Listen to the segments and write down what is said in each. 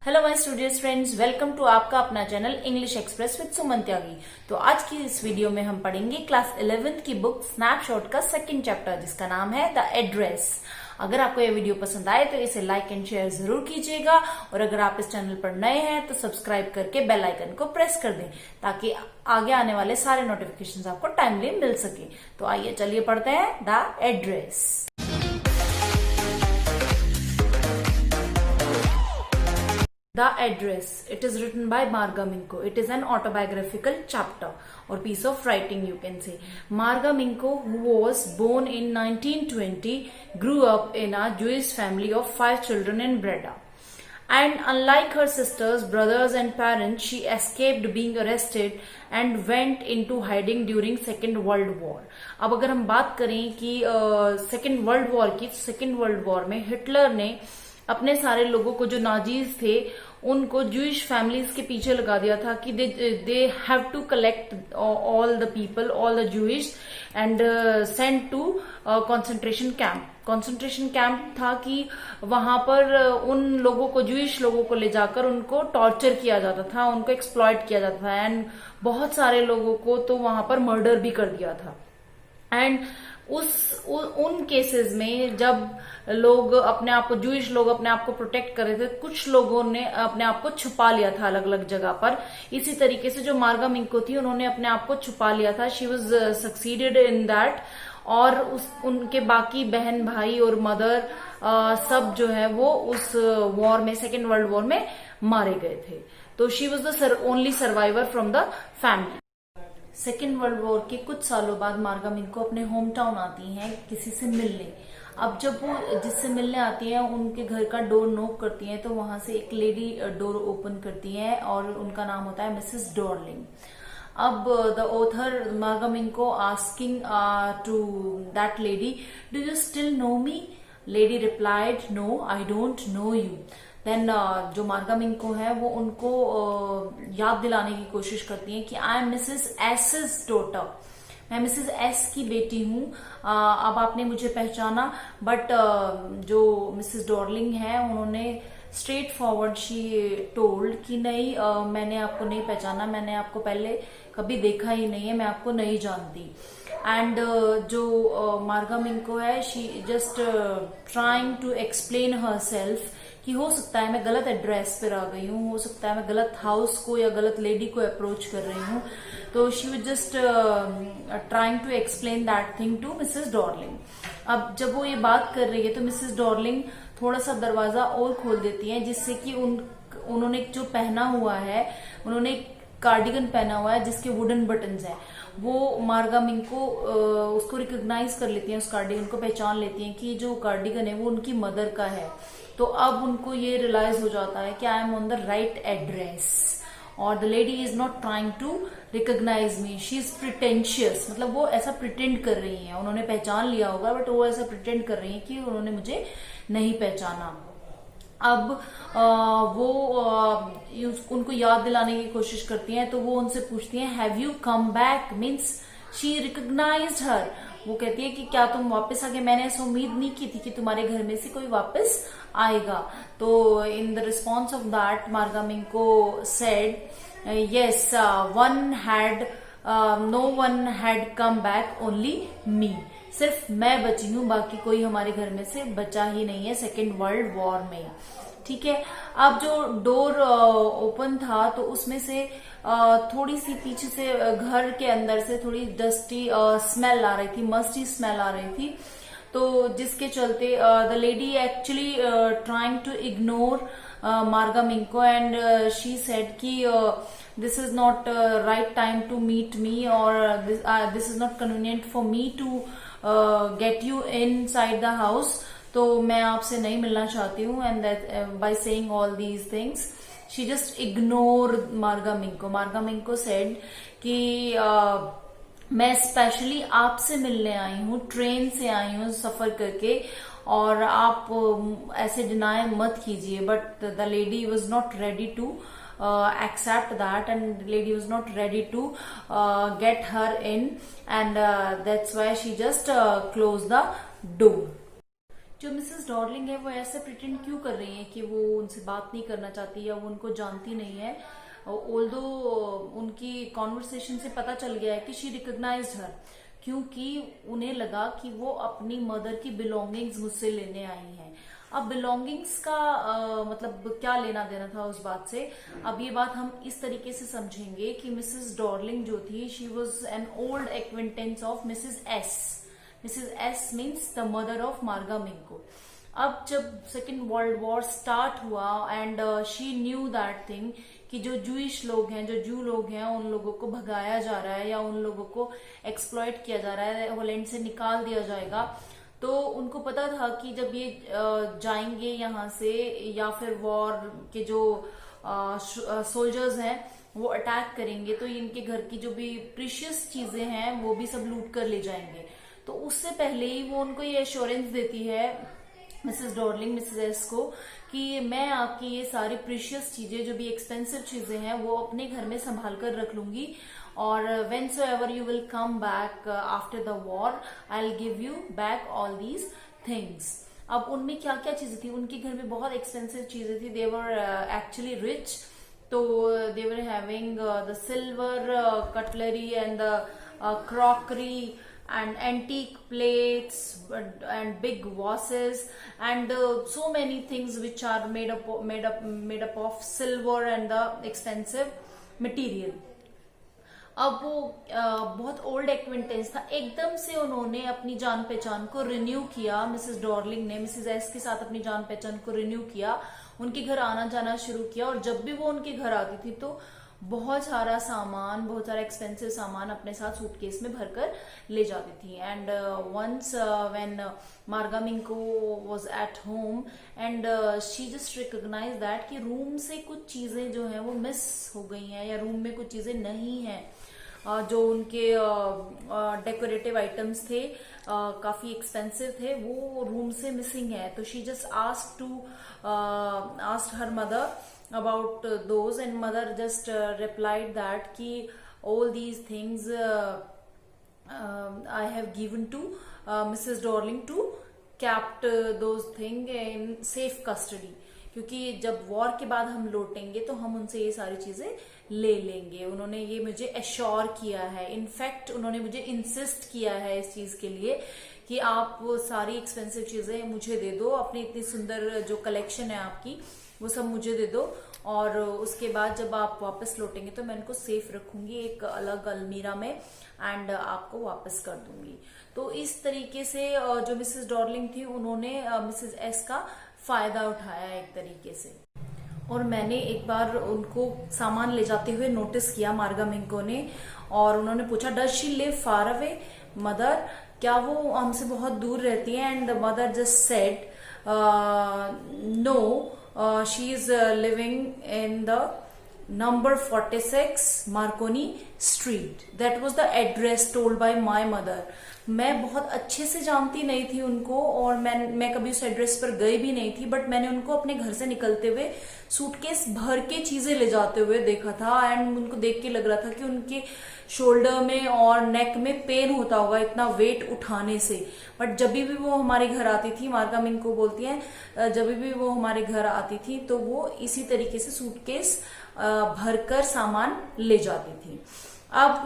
Hello my students friends, welcome to आपका अपना channel English Express with Suman Tyagi. तो आज की इस वीडियो में हम पढ़ेंगे क्लास 11th की बुक स्नैपशॉट का सेकंड चैप्टर, जिसका नाम है द एड्रेस। अगर आपको ये वीडियो पसंद आए तो इसे लाइक एंड शेयर जरूर कीजिएगा, और अगर आप इस चैनल पर नए हैं तो सब्सक्राइब करके बेल आइकन को प्रेस कर दें ताकि आगे आने वाले सारे नोटिफिकेशंस आपको टाइमली मिल सके। तो आइए चलिए पढ़ते हैं the address. The Address. It is written by Marga Minko. It is an autobiographical chapter or piece of writing, you can say. Marga Minko, who was born in 1920, grew up in a Jewish family of 5 children in Breda. And unlike her sisters, brothers and parents, she escaped being arrested and went into hiding during Second World War. अब अगर हम बात करें कि second world war की, second world war में Hitler ने अपने सारे लोगों को, जो नाजीज थे, उनको जूइश फैमिलीज के पीछे लगा दिया था कि they have to collect all the people, all the Jewish and send to concentration camp. Concentration camp था कि वहां पर उन लोगों को, जूइश लोगों को ले जाकर उनको टॉर्चर किया जाता था, उनको एक्सप्लॉइट किया जाता था, एंड बहुत सारे लोगों को तो वहां पर मर्डर भी कर दिया था। एंड उन केसेस में जब लोग अपने आप को, जूइश लोग अपने आप को प्रोटेक्ट कर रहे थे, कुछ लोगों ने अपने आप को छुपा लिया था अलग अलग जगह पर। इसी तरीके से जो मार्गा मिंको थी, उन्होंने अपने आप को छुपा लिया था। She was succeeded in that, और उनके बाकी बहन भाई और मदर सब जो है वो उस वॉर में, सेकेंड वर्ल्ड वॉर में मारे गए थे। तो she was the only survivor from the family. Second world war के कुछ सालों बाद मार्गा मिंको अपने होम टाउन आती हैं किसी से मिलने। अब जब वो जिससे मिलने आती हैं, उनके घर का डोर नॉक करती हैं, तो वहां से एक लेडी डोर ओपन करती है और उनका नाम होता है मिसेस डॉर्लिंग। अब the author Marga Minco asking to that lady, do you still know me? Lady replied, no I don't know you. Then जो मार्गा मिंको है वो उनको याद दिलाने की कोशिश करती है कि आई एम मिसेस एस's डॉटर, मैं मिसेस एस की बेटी हूँ। अब आपने मुझे पहचाना, बट जो मिसेस डॉर्लिंग है उन्होंने स्ट्रेट फॉरवर्ड शी टोल्ड कि नहीं, मैंने आपको नहीं पहचाना, मैंने आपको पहले कभी देखा ही नहीं है, मैं आपको नहीं जानती। एंड जो मार्गा मिंको है, she just trying to explain herself कि हो सकता है मैं गलत एड्रेस पर आ गई हूँ, हो सकता है मैं गलत हाउस को या गलत लेडी को अप्रोच कर रही हूँ। तो she was just trying to explain that thing to Mrs Dorling. अब जब वो ये बात कर रही है तो मिसेस डॉर्लिंग थोड़ा सा दरवाजा और खोल देती है, जिससे कि उन्होंने जो पहना हुआ है, उन्होंने कार्डिगन पहना हुआ है जिसके वुडन बटन्स हैं, वो मार्गा मिंको उसको रिकॉग्नाइज कर लेती हैं, उस कार्डिगन को पहचान लेती हैं कि जो कार्डिगन है वो उनकी मदर का है। तो अब उनको ये रियलाइज हो जाता है कि I am on the right address, और the lady is not trying to recognise me, she is pretentious. मतलब वो ऐसा प्रिटेंड कर रही हैं, उन्होंने पहचान लिया होगा बट वो ऐसा प्रिटेंड कर रही हैं कि उन्होंने मुझे नहीं पहचाना। अब वो उनको याद दिलाने की कोशिश करती हैं, तो वो उनसे पूछती हैं, have you come back? Means she recognised her. वो कहती है कि क्या तुम वापस आ गए? मैंने ऐसा उम्मीद नहीं की थी कि तुम्हारे घर में से कोई वापस आएगा। तो in the response of that Marga Minco said, yes no one had come back, only me. सिर्फ मैं बची हूँ, बाकी कोई हमारे घर में से बचा ही नहीं है सेकेंड वर्ल्ड वॉर में। ठीक है। अब जो डोर ओपन था तो उसमें से थोड़ी सी पीछे से घर के अंदर से थोड़ी डस्टी स्मेल आ रही थी, मस्टी स्मेल आ रही थी। तो जिसके चलते the lady actually trying to ignore Marga Minco, and she said कि this is not right time to meet me, और this is not convenient for me to get you inside the house. तो मैं आपसे नहीं मिलना चाहती हूँ। And that by saying all these things she just ignore Marga Minco. मार्गा Minco said कि मैं स्पेशली आपसे मिलने आई हूँ, ट्रेन से आई हूँ सफर करके, और आप ऐसे डिनाई मत कीजिए। But the lady was not ready to accept that, and the lady was not ready to get her in, and that's why she just closed the door. जो मिसेस डॉर्लिंग है वो ऐसे प्रिटेंड क्यों कर रही हैं कि वो उनसे बात नहीं करना चाहती या वो उनको जानती नहीं है, ऑल्दो उनकी कॉन्वर्सेशन से पता चल गया है कि शी रिकॉग्नाइज्ड हर, क्योंकि उन्हें लगा कि वो अपनी मदर की बिलोंगिंग्स मुझसे लेने आई हैं। अब बिलोंगिंग्स का मतलब क्या लेना देना था उस बात से, अब ये बात हम इस तरीके से समझेंगे कि मिसेस डॉर्लिंग जो थी, she was an old acquaintance of Mrs S. Mrs S means the mother of मार्गा मिंको। अब जब सेकेंड वर्ल्ड वॉर स्टार्ट हुआ and she knew that thing कि जो जूइश लोग हैं, जो जू लोग हैं, उन लोगों को भगाया जा रहा है या उन लोगों को एक्सप्लॉइट किया जा रहा है, होलैंड से निकाल दिया जाएगा, तो उनको पता था कि जब ये जाएंगे यहाँ से या फिर वॉर के जो सोल्जर्स हैं वो अटैक करेंगे तो इनके घर की जो भी प्रीशियस चीजें हैं वो भी सब लूट कर ले जाएंगे। तो उससे पहले ही वो उनको ये एश्योरेंस देती है मिसेस डॉर्लिंग मिसेस एस को कि मैं आपकी ये सारी प्रीशियस चीजें, जो भी एक्सपेंसिव चीजें हैं, वो अपने घर में संभाल कर रख लूंगी और whensoever you will come back after the war, I'll give you back all these things। अब उनमें क्या क्या चीजें थी, उनके घर में बहुत एक्सपेंसिव चीजें थी, they were actually rich, तो they were having the silver cutlery and the crockery and antique plates and big vases and so many things which are made up of silver and the expensive material। अब वो बहुत old acquaintance था, एकदम से उन्होंने अपनी जान पहचान को रिन्यू किया। मिसेस डॉर्लिंग ने मिसेस एस के साथ अपनी जान पहचान को रिन्यू किया, उनके घर आना जाना शुरू किया और जब भी वो उनके घर आती थी तो बहुत सारा सामान, बहुत सारा एक्सपेंसिव सामान अपने साथ सूटकेस में भरकर ले जाती थी। And once when Marga Minco was at home and she just recognize that कि रूम से कुछ चीजें जो हैं वो मिस हो गई हैं या रूम में कुछ चीजें नहीं हैं। जो उनके डेकोरेटिव आइटम्स थे, काफी एक्सपेंसिव थे, वो रूम से मिसिंग है। तो she just asked her mother about those and mother just replied that ki all these things I have given to Mrs. Dorling to kept those things in safe custody, क्योंकि जब war के बाद हम लौटेंगे तो हम उनसे ये सारी चीजें ले लेंगे। उन्होंने ये मुझे एश्योर किया है, इनफैक्ट उन्होंने मुझे इंसिस्ट किया है इस चीज के लिए कि आप वो सारी एक्सपेंसिव चीजें मुझे दे दो, अपनी इतनी सुंदर जो कलेक्शन है आपकी वो सब मुझे दे दो और उसके बाद जब आप वापस लौटेंगे तो मैं इनको सेफ रखूंगी एक अलग अलमीरा में एंड आपको वापस कर दूंगी। तो इस तरीके से जो मिसेस डॉर्लिंग थी उन्होंने मिसेस एस का फायदा उठाया एक तरीके से। और मैंने एक बार उनको सामान ले जाते हुए नोटिस किया मार्गा मिंको ने, और उन्होंने पूछा does she live far away mother, क्या वो हमसे बहुत दूर रहती है? And the mother just said no, she is living in the number 46 Marconi Street. That was the address told by my mother. मैं बहुत अच्छे से जानती नहीं थी उनको और मैं कभी उस एड्रेस पर गई भी नहीं थी, बट मैंने उनको अपने घर से निकलते हुए सूटकेस भर के चीजें ले जाते हुए देखा था एंड उनको देख के लग रहा था कि उनके शोल्डर में और नेक में पेन होता होगा इतना वेट उठाने से। बट जब भी वो हमारे घर आती थी, मार्गा मिंको बोलती हैं, जब भी वो हमारे घर आती थी तो वो इसी तरीके से सूटकेस भरकर सामान ले जाती थी। अब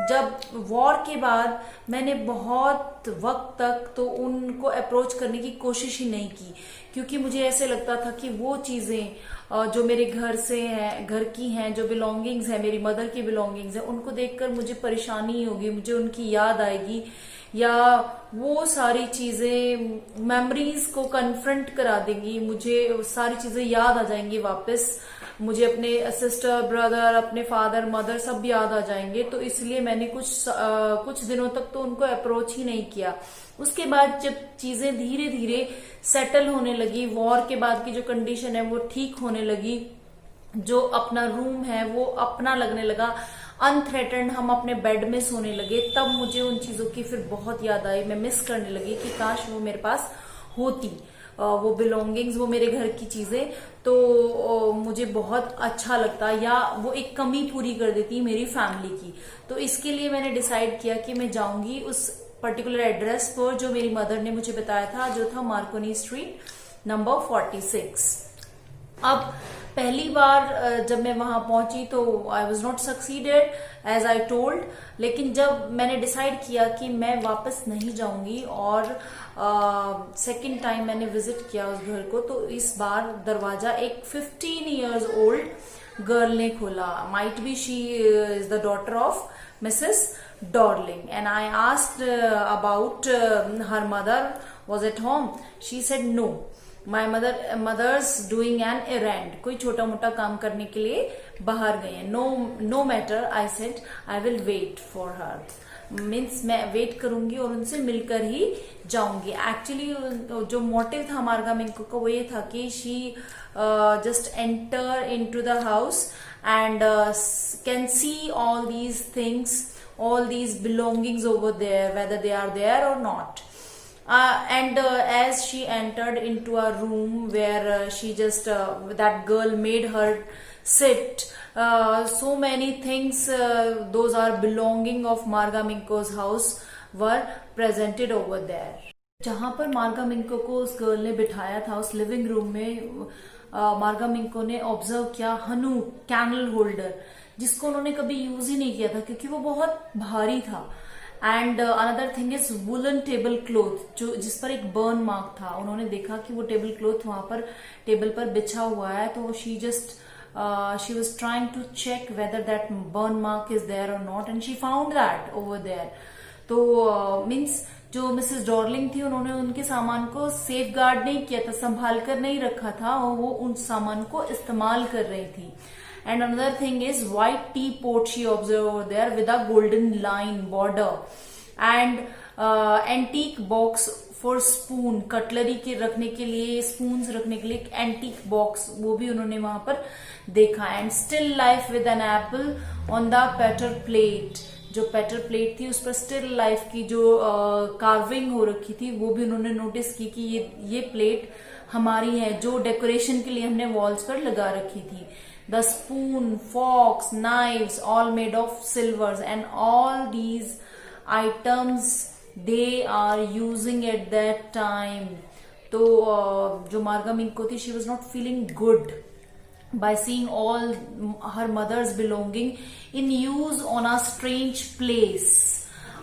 जब वॉर के बाद मैंने बहुत वक्त तक तो उनको अप्रोच करने की कोशिश ही नहीं की, क्योंकि मुझे ऐसे लगता था कि वो चीजें जो मेरे घर से हैं, घर की हैं, जो बिलोंगिंग्स हैं, मेरी मदर की बिलोंगिंग्स हैं, उनको देखकर मुझे परेशानी होगी, मुझे उनकी याद आएगी या वो सारी चीजें मेमोरीज को कन्फ्रंट करा देंगी, मुझे सारी चीजें याद आ जाएंगी वापस, मुझे अपने सिस्टर ब्रदर, अपने फादर मदर सब याद आ जाएंगे। तो इसलिए मैंने कुछ दिनों तक तो उनको अप्रोच ही नहीं किया। उसके बाद जब चीजें धीरे धीरे सेटल होने लगी, वॉर के बाद की जो कंडीशन है वो ठीक होने लगी, जो अपना रूम है वो अपना लगने लगा, अनथ्रेटेंड हम अपने बेड में सोने लगे, तब मुझे उन चीजों की फिर बहुत याद आई। मैं मिस करने लगी कि काश वो मेरे पास होती, वो बिलोंगिंग्स, वो मेरे घर की चीजें, तो मुझे बहुत अच्छा लगता या वो एक कमी पूरी कर देती मेरी फैमिली की। तो इसके लिए मैंने डिसाइड किया कि मैं जाऊंगी उस पर्टिकुलर एड्रेस पर जो मेरी मदर ने मुझे बताया था, जो था मार्कोनी स्ट्रीट नंबर 46। अब पहली बार जब मैं वहां पहुंची तो I was not succeeded as I told, लेकिन जब मैंने डिसाइड किया कि मैं वापस नहीं जाऊंगी और सेकेंड टाइम मैंने विजिट किया उस घर को, तो इस बार दरवाजा एक 15 years ओल्ड गर्ल ने खोला. Might be she is the daughter of Mrs Dorling, and I asked about her mother was at home. She said no, my mother's doing an errand, कोई छोटा मोटा काम करने के लिए बाहर गए हैं. No matter, I said I will wait for her, means मैं वेट करूंगी और उनसे मिलकर ही जाऊंगी. एक्चुअली जो मोटिव था मार्गा मिंको का वो ये था कि she just enter into the house and can see all these things, all these belongings over there, whether they are there or not. And as she entered into a room where she just that girl made her sit, so many things those are belonging of Marga Minko's house were presented over there. जहां पर मार्गा मिंको को उस girl ने बिठाया था उस living room में, मार्गा मिंको ने ऑब्जर्व किया हनु कैंडल होल्डर, जिसको उन्होंने कभी यूज ही नहीं किया था क्योंकि वो बहुत भारी था. And another thing is woollen table cloth, जो जिस पर एक बर्न मार्क था. उन्होंने देखा कि वो टेबल क्लॉथ वहां पर टेबल पर बिछा हुआ है, तो she was trying to check whether that burn mark is there और not, and she found that over there. तो मीन्स जो मिसेस डॉर्लिंग थी उन्होंने उनके सामान को सेफ गार्ड नहीं किया था, संभाल कर नहीं रखा था, और वो उन सामान को इस्तेमाल कर रही थी. And another thing is white teapot she observed over there with a golden line border, and antique box for spoon, cutlery के रखने के लिए, स्पून्स रखने के लिए एक एंटीक बॉक्स, वो भी उन्होंने वहां पर देखा. And still life with an apple on the pewter plate, जो पेटर प्लेट थी उस पर स्टिल लाइफ की जो कार्विंग हो रखी थी वो भी उन्होंने नोटिस की कि ये प्लेट हमारी है, जो डेकोरेशन के लिए हमने वॉल्स पर लगा रखी थी. The spoon, forks, knives, all made of silvers, and all these items they are using at that time. तो जो मार्गा मिंको थी, she was not feeling good by seeing all her mother's belonging in use on a strange place.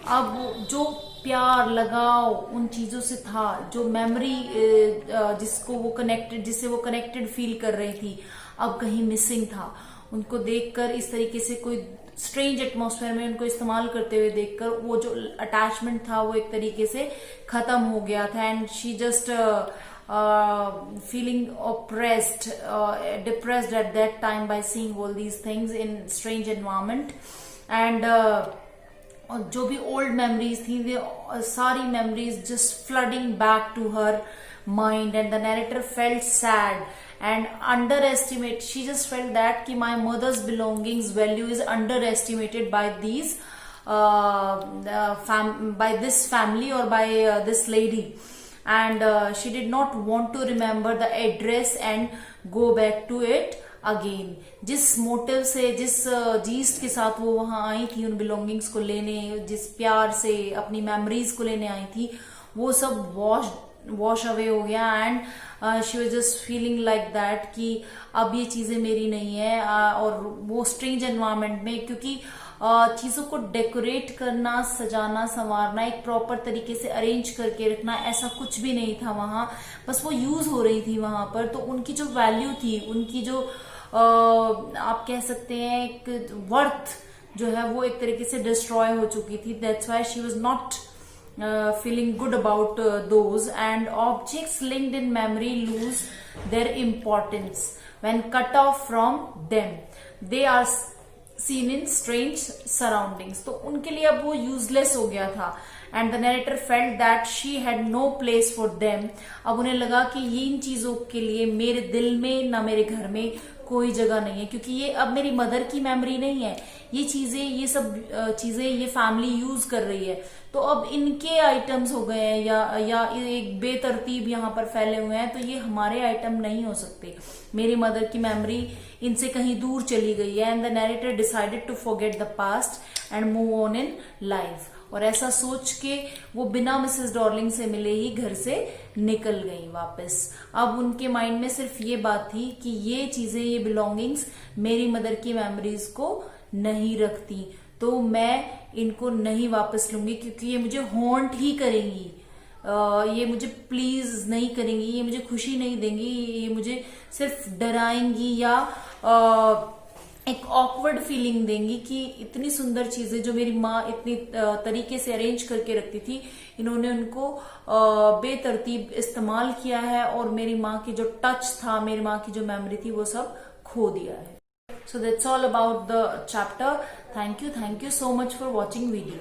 अब जो प्यार लगाव उन चीजों से था, जो मेमोरी जिससे वो कनेक्टेड फील कर रही थी, अब कहीं मिसिंग था. उनको देखकर इस तरीके से कोई स्ट्रेंज एटमॉस्फेयर में उनको इस्तेमाल करते हुए देखकर वो जो अटैचमेंट था वो एक तरीके से खत्म हो गया था. And she just feeling oppressed, depressed at that time by seeing all these things in strange environment. And जो भी ओल्ड मेमोरीज थी, वे सारी memories just flooding back to her mind, and the narrator felt sad and underestimate. She just felt that ki my mother's belongings value is underestimated by these by this family or by this lady, and she did not want to remember the address and go back to it again. जिस motive से, जिस yeast के साथ वो वहां आई थी उन belongings को लेने, जिस प्यार से अपनी मेमोरीज को लेने आई थी, वो सब वॉश अवे हो गया. And she was just feeling like that कि अब ये चीजें मेरी नहीं है. और वो स्ट्रेंज एनवायरमेंट में, क्योंकि चीजों को डेकोरेट करना, सजाना, संवारना, एक प्रॉपर तरीके से अरेंज करके रखना, ऐसा कुछ भी नहीं था वहां. बस वो यूज हो रही थी वहां पर, तो उनकी जो वैल्यू थी, उनकी जो आप कह सकते हैं एक वर्थ जो है वो एक तरीके से डिस्ट्रॉय हो चुकी थी. That's why she was not feeling good about those. And objects linked in memory lose their importance when cut off from them. They are seen in strange surroundings. तो उनके लिए अब वो useless हो गया था. And the narrator felt that she had no place for them. अब उन्हें लगा कि ये इन चीजों के लिए मेरे दिल में, ना मेरे घर में कोई जगह नहीं है, क्योंकि ये अब मेरी मदर की मेमोरी नहीं है. ये चीजें, ये सब चीजें ये फैमिली यूज कर रही है, तो अब इनके आइटम्स हो गए हैं या एक बेतरतीब यहाँ पर फैले हुए हैं, तो ये हमारे आइटम नहीं हो सकते. मेरी मदर की मेमोरी इनसे कहीं दूर चली गई है. And the narrator decided to forget the past and move on in life. और ऐसा सोच के वो बिना मिसेस डॉर्लिंग से मिले ही घर से निकल गई वापस। अब उनके माइंड में सिर्फ ये बात थी कि ये चीजें, ये बिलोंगिंग्स मेरी मदर की मेमोरीज को नहीं रखती, तो मैं इनको नहीं वापस लूंगी क्योंकि ये मुझे हॉन्ट ही करेंगी, ये मुझे प्लीज नहीं करेंगी, ये मुझे खुशी नहीं देंगी, ये मुझे सिर्फ डराएंगी या एक ऑकवर्ड फीलिंग देंगी कि इतनी सुंदर चीजें जो मेरी माँ इतनी तरीके से अरेंज करके रखती थी, इन्होंने उनको बेतरतीब इस्तेमाल किया है और मेरी माँ की जो टच था, मेरी माँ की जो मेमोरी थी, वो सब खो दिया है। So that's all about the chapter. Thank you so much for watching video.